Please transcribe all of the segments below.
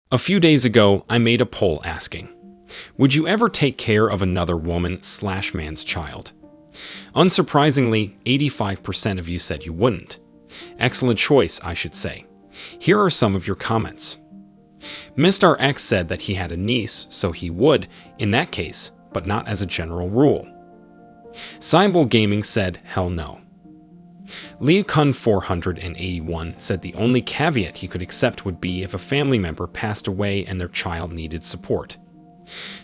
A few days ago, I made a poll asking, would you ever take care of another woman/man's child? Unsurprisingly, 85% of you said you wouldn't. Excellent choice, I should say. Here are some of your comments. Mr. X said that he had a niece, so he would, in that case, but not as a general rule. Symbol Gaming said, hell no. Leokun 481 said the only caveat he could accept would be if a family member passed away and their child needed support.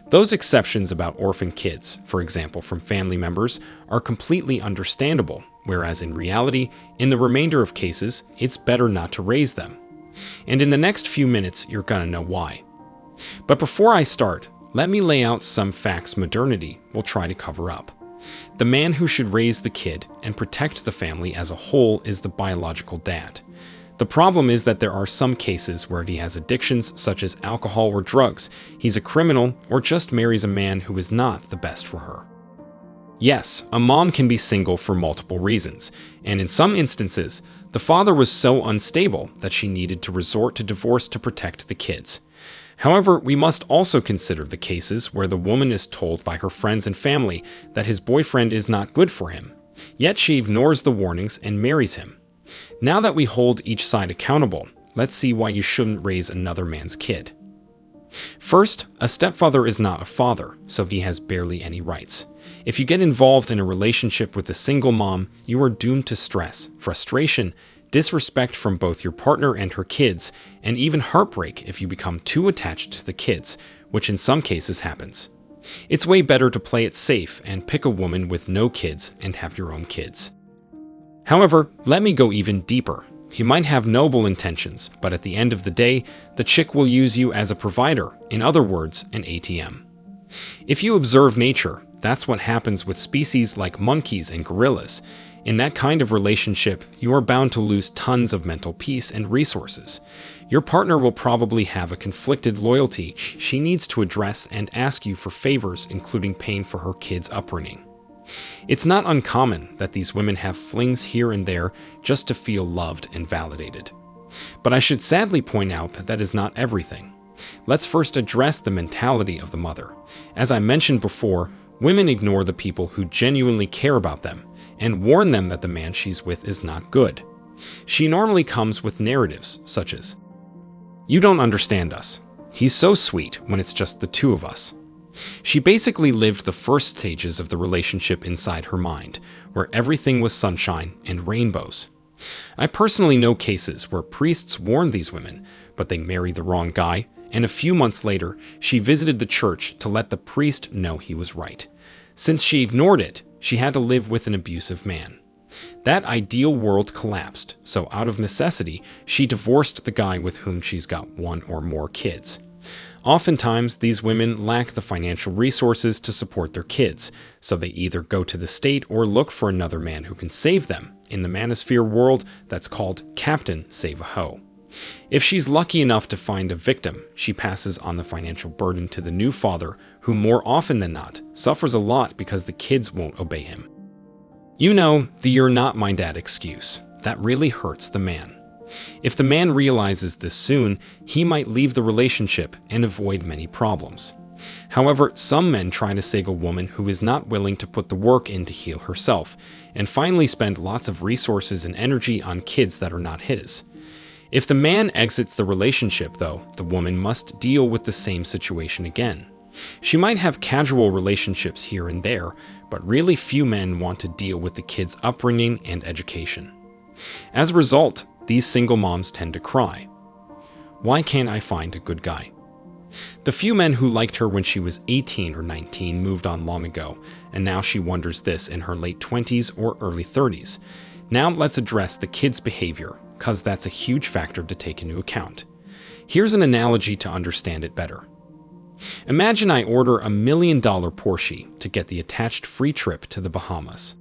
Those exceptions about orphan kids, for example from family members, are completely understandable, whereas in reality, in the remainder of cases, it's better not to raise them. And in the next few minutes, you're gonna know why. But before I start, let me lay out some facts modernity will try to cover up. The man who should raise the kid and protect the family as a whole is the biological dad. The problem is that there are some cases where he has addictions such as alcohol or drugs, he's a criminal, or just marries a man who is not the best for her. Yes, a mom can be single for multiple reasons, and in some instances, the father was so unstable that she needed to resort to divorce to protect the kids. However, we must also consider the cases where the woman is told by her friends and family that his boyfriend is not good for him, yet she ignores the warnings and marries him. Now that we hold each side accountable, let's see why you shouldn't raise another man's kid. First, a stepfather is not a father, so he has barely any rights. If you get involved in a relationship with a single mom, you are doomed to stress, frustration, disrespect from both your partner and her kids, and even heartbreak if you become too attached to the kids, which in some cases happens. It's way better to play it safe and pick a woman with no kids and have your own kids. However, let me go even deeper. You might have noble intentions, but at the end of the day, the chick will use you as a provider, in other words, an ATM. If you observe nature, that's what happens with species like monkeys and gorillas. In that kind of relationship, you are bound to lose tons of mental peace and resources. Your partner will probably have a conflicted loyalty she needs to address and ask you for favors, including paying for her kids' upbringing. It's not uncommon that these women have flings here and there just to feel loved and validated. But I should sadly point out that that is not everything. Let's first address the mentality of the mother. As I mentioned before, women ignore the people who genuinely care about them and warn them that the man she's with is not good. She normally comes with narratives such as, "You don't understand us. He's so sweet when it's just the two of us." She basically lived the first stages of the relationship inside her mind, where everything was sunshine and rainbows. I personally know cases where priests warned these women, but they married the wrong guy, and a few months later, she visited the church to let the priest know he was right. Since she ignored it, she had to live with an abusive man. That ideal world collapsed, so out of necessity, she divorced the guy with whom she's got one or more kids. Oftentimes, these women lack the financial resources to support their kids, so they either go to the state or look for another man who can save them. In the manosphere world, that's called Captain Save a Hoe. If she's lucky enough to find a victim, she passes on the financial burden to the new father, who more often than not suffers a lot because the kids won't obey him. You know, the "you're not my dad" excuse. That really hurts the man. If the man realizes this soon, he might leave the relationship and avoid many problems. However, some men try to save a woman who is not willing to put the work in to heal herself, and finally spend lots of resources and energy on kids that are not his. If the man exits the relationship, though, the woman must deal with the same situation again. She might have casual relationships here and there, but really few men want to deal with the kids' upbringing and education. As a result, these single moms tend to cry. Why can't I find a good guy? The few men who liked her when she was 18 or 19 moved on long ago, and now she wonders this in her late 20s or early 30s. Now let's address the kids' behavior, because that's a huge factor to take into account. Here's an analogy to understand it better. Imagine I order $1 million Porsche to get the attached free trip to the Bahamas.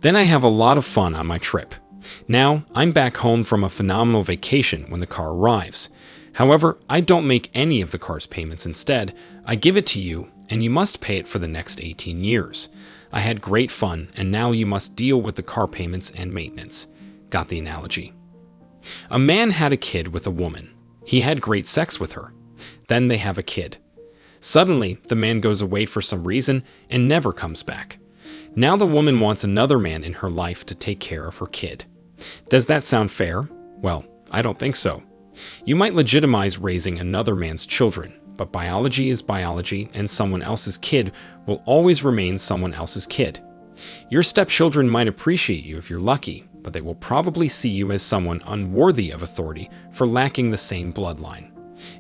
Then I have a lot of fun on my trip. Now, I'm back home from a phenomenal vacation when the car arrives. However, I don't make any of the car's payments. Instead, I give it to you, and you must pay it for the next 18 years. I had great fun, and now you must deal with the car payments and maintenance. Got the analogy? A man had a kid with a woman. He had great sex with her. Then they have a kid. Suddenly, the man goes away for some reason and never comes back. Now the woman wants another man in her life to take care of her kid. Does that sound fair? Well, I don't think so. You might legitimize raising another man's children, but biology is biology, and someone else's kid will always remain someone else's kid. Your stepchildren might appreciate you if you're lucky, but they will probably see you as someone unworthy of authority for lacking the same bloodline.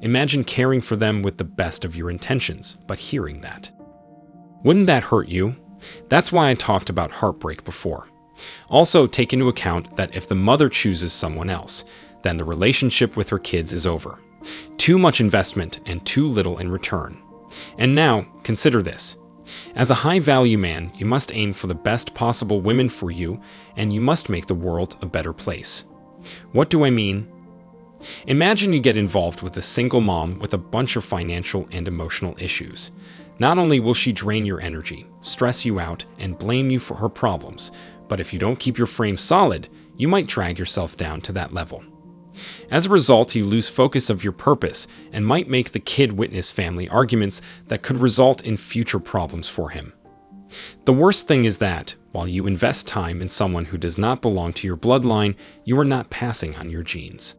Imagine caring for them with the best of your intentions, but hearing that. Wouldn't that hurt you? That's why I talked about heartbreak before. Also, take into account that if the mother chooses someone else, then the relationship with her kids is over. Too much investment and too little in return. And now, consider this. As a high-value man, you must aim for the best possible women for you, and you must make the world a better place. What do I mean? Imagine you get involved with a single mom with a bunch of financial and emotional issues. Not only will she drain your energy, stress you out, and blame you for her problems, but if you don't keep your frame solid, you might drag yourself down to that level. As a result, you lose focus of your purpose and might make the kid witness family arguments that could result in future problems for him. The worst thing is that, while you invest time in someone who does not belong to your bloodline, you are not passing on your genes.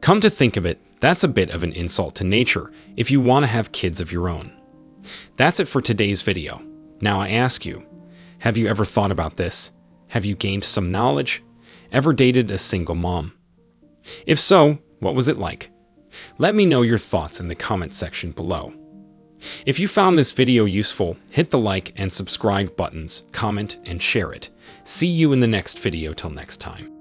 Come to think of it, that's a bit of an insult to nature if you want to have kids of your own. That's it for today's video. Now I ask you, have you ever thought about this? Have you gained some knowledge? Ever dated a single mom? If so, what was it like? Let me know your thoughts in the comment section below. If you found this video useful, hit the like and subscribe buttons, comment, and share it. See you in the next video till next time.